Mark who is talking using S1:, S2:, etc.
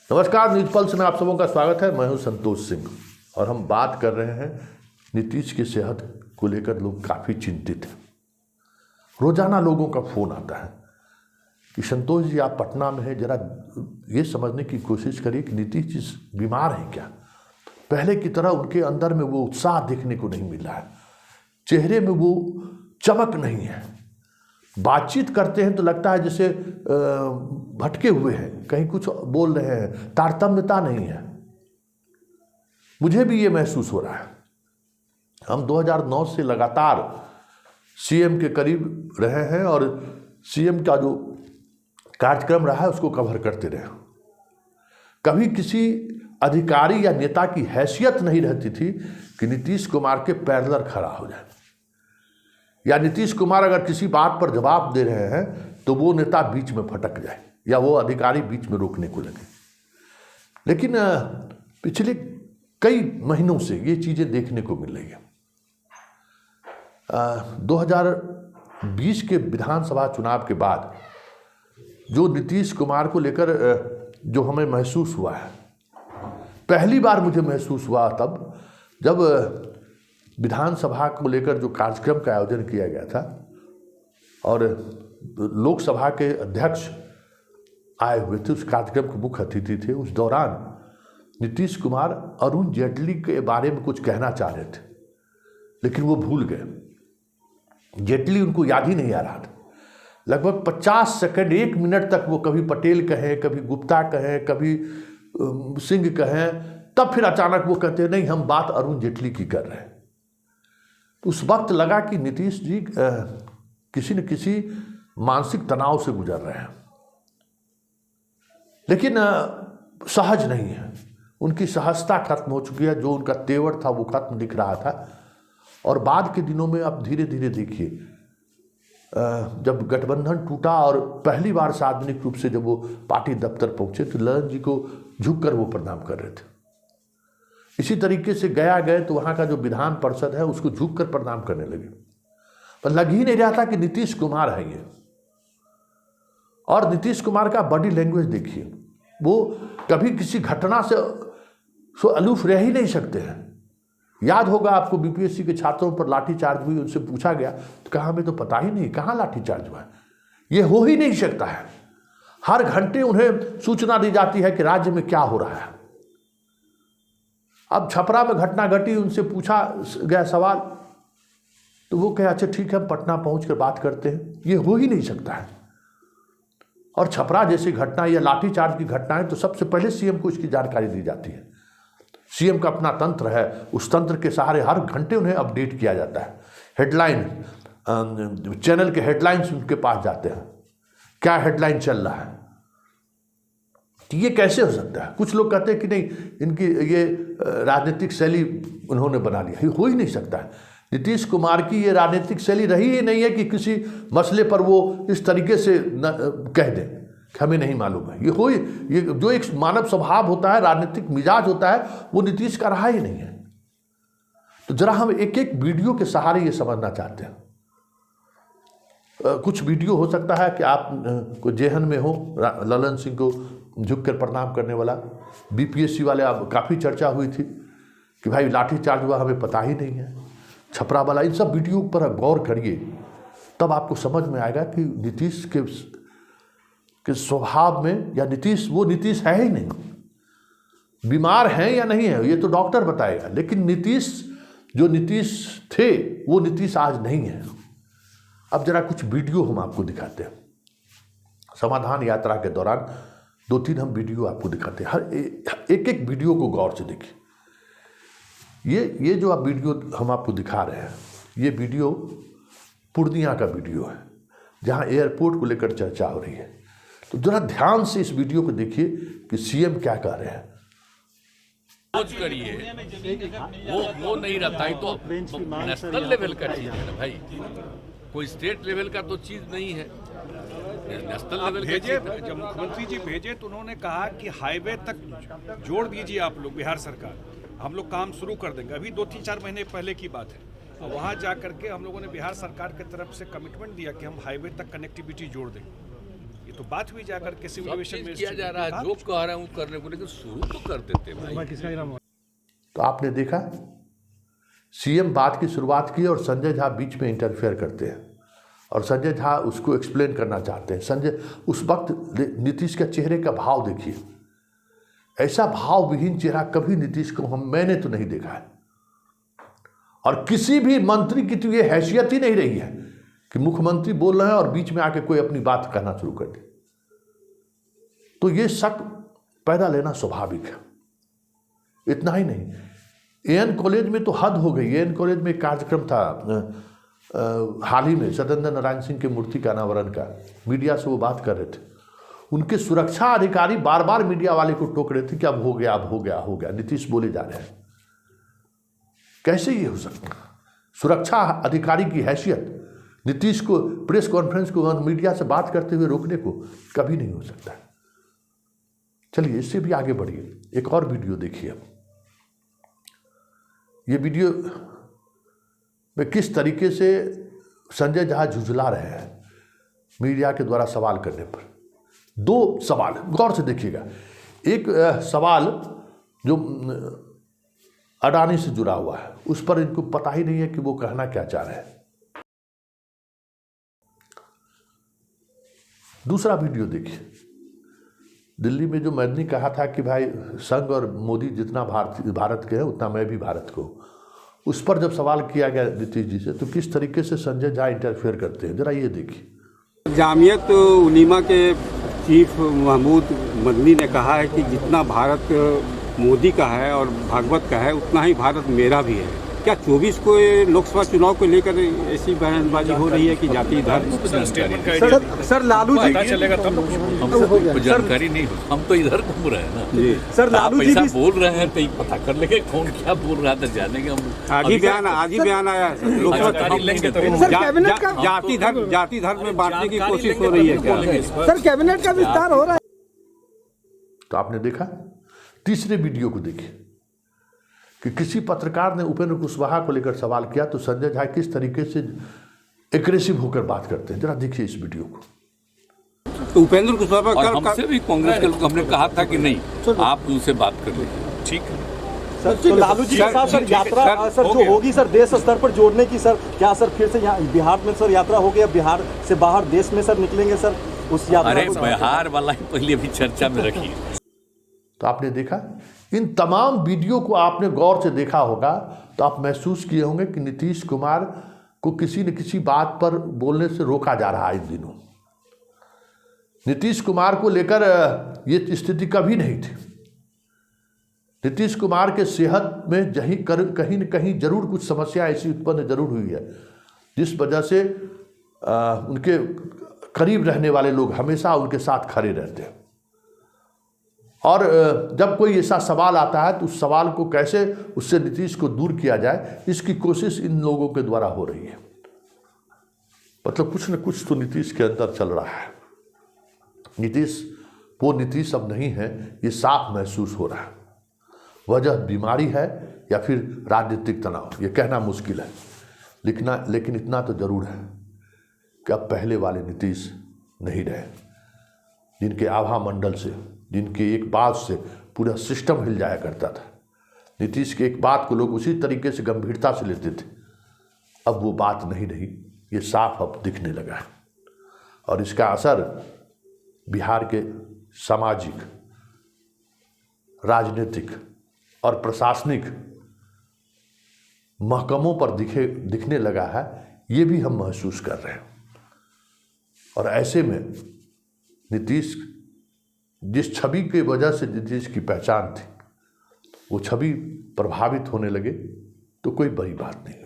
S1: नमस्कार, news pulse में आप सबों का स्वागत है। मैं हूं संतोष सिंह और हम बात कर रहे हैं नीतीश की सेहत को लेकर। लोग काफ़ी चिंतित हैं। रोजाना लोगों का फ़ोन आता है कि संतोष जी आप पटना में हैं, जरा ये समझने की कोशिश करिए कि नीतीश जी बीमार हैं क्या। पहले की तरह उनके अंदर में वो उत्साह देखने को नहीं मिल रहा है, चेहरे में वो चमक नहीं है। बातचीत करते हैं तो लगता है जैसे भटके हुए हैं, कहीं कुछ बोल रहे हैं, तारतम्यता नहीं है। मुझे भी ये महसूस हो रहा है। हम 2009 से लगातार सीएम के करीब रहे हैं और सीएम का जो कार्यक्रम रहा है उसको कवर करते रहे। कभी किसी अधिकारी या नेता की हैसियत नहीं रहती थी कि नीतीश कुमार के पैरेलल खड़ा हो जाए, या नीतीश कुमार अगर किसी बात पर जवाब दे रहे हैं तो वो नेता बीच में फटक जाए या वो अधिकारी बीच में रोकने को लगे। लेकिन पिछले कई महीनों से ये चीज़ें देखने को मिल रही है। 2020 के विधानसभा चुनाव के बाद जो नीतीश कुमार को लेकर जो हमें महसूस हुआ है, पहली बार मुझे महसूस हुआ तब जब विधानसभा को लेकर जो कार्यक्रम का आयोजन किया गया था और लोकसभा के अध्यक्ष आए हुए थे, उस कार्यक्रम के मुख्य अतिथि थे। उस दौरान नीतीश कुमार अरुण जेटली के बारे में कुछ कहना चाह रहे थे, लेकिन वो भूल गए। जेटली उनको याद ही नहीं आ रहा था। लगभग 50 सेकंड 1 मिनट तक वो कभी पटेल कहें, कभी गुप्ता कहें, कभी सिंह कहें, तब फिर अचानक वो कहते नहीं हम बात अरुण जेटली की कर रहे हैं। उस वक्त लगा कि नीतीश जी किसी न किसी मानसिक तनाव से गुजर रहे हैं, लेकिन सहज नहीं है। उनकी सहजता खत्म हो चुकी है, जो उनका तेवर था वो खत्म दिख रहा था। और बाद के दिनों में अब धीरे धीरे देखिए, जब गठबंधन टूटा और पहली बार सार्वजनिक रूप से जब वो पार्टी दफ्तर पहुंचे तो ललन जी को झुककर वो प्रणाम कर रहे थे। इसी तरीके से गया गए तो वहाँ का जो विधान परिषद है उसको झुककर प्रणाम करने लगे, पर लग ही नहीं रहा था कि नीतीश कुमार है ये। और नीतीश कुमार का बॉडी लैंग्वेज देखिए, वो कभी किसी घटना से अलूफ रह ही नहीं सकते हैं। याद होगा आपको, बीपीएससी के छात्रों पर लाठीचार्ज हुई, उनसे पूछा गया तो कहा हमें तो पता ही नहीं कहाँ लाठीचार्ज हुआ है, ये हो ही नहीं सकता है। हर घंटे उन्हें सूचना दी जाती है कि राज्य में क्या हो रहा है। अब छपरा में घटना घटी, उनसे पूछा गया सवाल तो वो कहे अच्छा ठीक है हम पटना पहुंच कर बात करते हैं, ये हो ही नहीं सकता है। और छपरा जैसी घटना या लाठीचार्ज की घटनाएं तो सबसे पहले सीएम को इसकी जानकारी दी जाती है। सीएम का अपना तंत्र है, उस तंत्र के सहारे हर घंटे उन्हें अपडेट किया जाता है। हेडलाइन, चैनल के हेडलाइंस उनके पास जाते हैं, क्या हेडलाइन चल रहा है। तो ये कैसे हो सकता है? कुछ लोग कहते हैं कि नहीं इनकी ये राजनीतिक शैली उन्होंने बना लिया, ये हो ही नहीं सकता है। नीतीश कुमार की ये राजनीतिक शैली रही ही नहीं है कि किसी मसले पर वो इस तरीके से कह दें कि हमें नहीं मालूम है। ये जो एक मानव स्वभाव होता है, राजनीतिक मिजाज होता है, वो नीतीश का रहा ही नहीं है। तो जरा हम एक एक वीडियो के सहारे ये समझना चाहते हैं। कुछ वीडियो हो सकता है कि आप को जेहन में हो, ललन सिंह को झुक कर प्रणाम करने वाला, बीपीएससी वाले, अब काफ़ी चर्चा हुई थी कि भाई लाठीचार्ज हुआ हमें पता ही नहीं है, छपरा वाला। इन सब वीडियो पर गौर करिए, तब आपको समझ में आएगा कि नीतीश के स्वभाव में, या वो नीतीश है ही नहीं। बीमार हैं या नहीं है ये तो डॉक्टर बताएगा, लेकिन जो नीतीश थे वो नीतीश आज नहीं है। अब जरा कुछ वीडियो हम आपको दिखाते हैं। समाधान यात्रा के दौरान 2-3 हम वीडियो आपको दिखाते हैं। हर एक वीडियो को गौर से देखिए। ये जो आप वीडियो हम आपको दिखा रहे हैं, ये वीडियो पूर्णिया का वीडियो है, जहां एयरपोर्ट को लेकर चर्चा हो रही है। तो जरा ध्यान से इस वीडियो को देखिए कि सीएम क्या कह रहे हैं।
S2: खोज करिए, वो नहीं रहता है तो नेशनल लेवल का चीज है ना भाई, कोई स्टेट लेवल का तो चीज नहीं है, नेशनल लेवल
S3: भेजे। जब मुख्यमंत्री जी भेजे तो उन्होंने कहा कि हाईवे तक जोड़ दीजिए आप लोग, बिहार सरकार, हम लोग काम शुरू कर देंगे। अभी 2-3-4 महीने पहले की बात है। वहाँ जा करके हम लोगों ने बिहार सरकार की तरफ से कमिटमेंट दिया कि हम हाईवे तक कनेक्टिविटी जोड़ देंगे। तो बात हुई जाकर के सिविल
S2: सब
S3: एविएशन
S2: चीज
S3: में
S2: किया जा रहा है, जो कह रहे हैं वो करने को, लेकिन शुरू तो कर देते भाई।
S1: तो आपने देखा सीएम बात की शुरुआत की और संजय झा बीच में इंटरफेयर करते हैं और संजय झा उसको एक्सप्लेन करना चाहते हैं। संजय उस वक्त नीतीश के चेहरे का भाव देखिए, ऐसा भाव विहीन चेहरा कभी नीतीश को मैंने तो नहीं देखा है। और किसी भी मंत्री की तो ये हैसियत ही नहीं रही है कि मुख्यमंत्री बोल रहे हैं और बीच में आके कोई अपनी बात कहना शुरू कर दे। तो ये शक पैदा लेना स्वाभाविक है। इतना ही नहीं, एएन कॉलेज में तो हद हो गई। एएन कॉलेज में एक कार्यक्रम था हाल ही में सत्येंद्र नारायण सिंह की मूर्ति का अनावरण का, मीडिया से वो बात कर रहे थे। उनके सुरक्षा अधिकारी बार बार मीडिया वाले को टोक रहे थे कि अब हो गया, अब हो गया, हो गया। नीतीश बोले जा रहे हैं, कैसे ये हो सकता? सुरक्षा अधिकारी की हैसियत नीतीश को प्रेस कॉन्फ्रेंस को मीडिया से बात करते हुए रोकने को कभी नहीं हो सकता। चलिए इससे भी आगे बढ़िए, एक और वीडियो देखिए। ये वीडियो में किस तरीके से संजय झा झुंझला रहे हैं मीडिया के द्वारा सवाल करने पर। दो सवाल गौर से देखिएगा। एक सवाल जो अडानी से जुड़ा हुआ है, उस पर इनको पता ही नहीं है कि वो कहना क्या चाह रहे हैं। दूसरा वीडियो देखिए। दिल्ली में जो मैंने कहा था कि भाई संघ और मोदी जितना भारत के हैं उतना मैं भी भारत को, उस पर जब सवाल किया गया नीतीश जी से, तो किस तरीके से संजय झा इंटरफेयर करते हैं, जरा ये देखिए।
S4: जामियत उलीमा के चीफ महमूद मदनी ने कहा है कि जितना भारत मोदी का है और भागवत का है उतना ही भारत मेरा भी है। क्या 24 को लोकसभा चुनाव को लेकर ऐसी बयानबाजी हो रही है कि जाति धर्म?
S5: सर लालू जी
S3: चलेगा तब
S2: हमको जानकारी नहीं, हम तो इधर घूम रहे हैं ना
S4: जी।
S5: सर लालू जी भी
S2: बोल रहे हैं तो ये पता कर लेंगे कौन क्या बोल रहा था, जानेंगे हम।
S4: आज ही बयान आया है लोकसभा
S3: लेंगे तो
S5: सर कैबिनेट का
S4: जाति धर्म में बांटने की कोशिश हो रही है क्या?
S5: सर कैबिनेट का विस्तार हो रहा है।
S1: तो आपने देखा। तीसरे वीडियो को देखिए कि किसी पत्रकार ने उपेंद्र कुशवाहा को लेकर सवाल किया तो संजय झा किस तरीके से एग्रेसिव होकर बात करते हैं, जरा देखिए इस वीडियो को।
S4: तो उपेंद्र कुशवाहा
S2: और हमसे भी कांग्रेस के लोग हमने कहा था कि नहीं आप उनसे बात कर लीजिए,
S3: ठीक है
S5: सर तो लालू जी के साथ सर यात्रा सर जो होगी सर देश स्तर पर जोड़ने की, सर क्या सर फिर से यहाँ बिहार में सर यात्रा हो गया, बिहार से बाहर देश में सर निकलेंगे सर उस यात्रा?
S2: अरे बिहार वाला ही पहले भी चर्चा में रखिए।
S1: तो आपने देखा, इन तमाम वीडियो को आपने गौर से देखा होगा तो आप महसूस किए होंगे कि नीतीश कुमार को किसी न किसी बात पर बोलने से रोका जा रहा है इन दिनों। नीतीश कुमार को लेकर ये स्थिति कभी नहीं थी। नीतीश कुमार के सेहत में कहीं न कहीं जरूर कुछ समस्या ऐसी उत्पन्न जरूर हुई है जिस वजह से उनके करीब रहने वाले लोग हमेशा उनके साथ खड़े रहते हैं। और जब कोई ऐसा सवाल आता है तो उस सवाल को कैसे उससे नीतीश को दूर किया जाए, इसकी कोशिश इन लोगों के द्वारा हो रही है। मतलब कुछ न कुछ तो नीतीश के अंदर चल रहा है। नीतीश वो नीतीश अब नहीं है, ये साफ महसूस हो रहा है। वजह बीमारी है या फिर राजनीतिक तनाव, ये कहना मुश्किल है। लेकिन इतना तो जरूर है कि अब पहले वाले नीतीश नहीं रहे, जिनके आभा मंडल से, जिनकी एक बात से पूरा सिस्टम हिल जाया करता था। नीतीश की एक बात को लोग उसी तरीके से गंभीरता से लेते थे। अब वो बात नहीं रही, ये साफ अब दिखने लगा है। और इसका असर बिहार के सामाजिक, राजनीतिक और प्रशासनिक महकमों पर दिखने लगा है, ये भी हम महसूस कर रहे हैं। और ऐसे में नीतीश, जिस छवि की वजह से नीतीश की पहचान थी, वो छवि प्रभावित होने लगे तो कोई बड़ी बात नहीं।